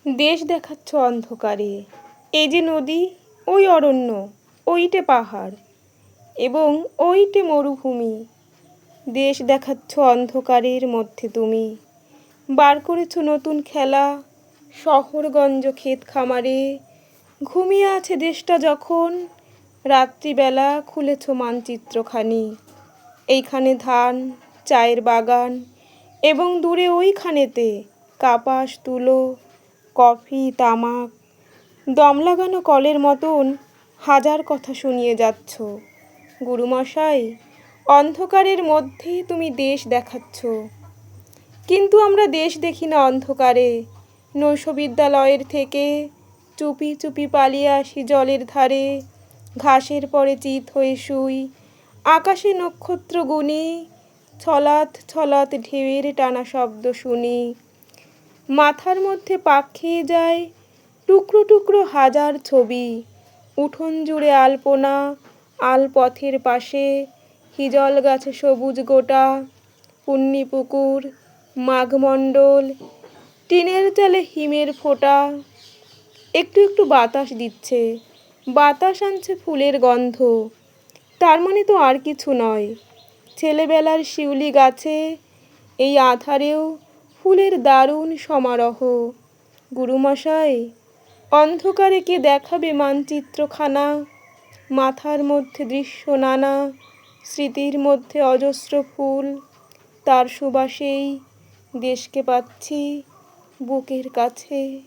দেশ দেখাচ্ছ অন্ধকারে, এই যে নদী, ওই অরণ্য, ওইটে পাহাড় এবং ওইটে মরুভূমি। দেশ দেখাচ্ছ অন্ধকারের মধ্যে তুমি। বার করেছ নতুন খেলা, শহরগঞ্জ ক্ষেত খামারে। ঘুমিয়ে আছে দেশটা যখন, রাত্রিবেলা খুলেছ মানচিত্রখানি। এইখানে ধান, চায়ের বাগান এবং দূরে ওইখানেতে কাপাস, তুলো, কফি, তামাক। দম লাগানো কলের মতন হাজার কথা শুনিয়ে যাচ্ছ। গুরুমশাই, অন্ধকারের মধ্যে তুমি দেশ দেখাচ্ছ। কিন্তু আমরা দেশ দেখি না অন্ধকারে। নৈশ বিদ্যালয়ের থেকে চুপি চুপি পালিয়ে আসি জলের ধারে। ঘাসের পরে চিত হয়ে শুই, আকাশে নক্ষত্র গুনি। ছলাৎ ছলাৎ ঢেউয়ের টানা শব্দ শুনি। মাথার মধ্যে পাক খেয়ে যায় টুকরো টুকরো হাজার ছবি। উঠোন জুড়ে আলপনা, আলপথের পাশে হিজল গাছে সবুজ গোটা। পুন্নি পুকুর, মাঘমণ্ডল, টিনের চালে হিমের ফোঁটা। একটু একটু বাতাস দিচ্ছে, বাতাস আনছে ফুলের গন্ধ। তার মানে তো আর কিছু নয়, ছেলেবেলার শিউলি গাছে এই আঁধারেও ফুলের দারুণ সমারোহ। গুরুমশাই, অন্ধকারে কে দেখাবে মানচিত্রখানা? মাথার মধ্যে দৃশ্য নানা, স্মৃতির মধ্যে অজস্র ফুল। তার সুবাসেই দেশকে পাচ্ছি বুকের কাছে।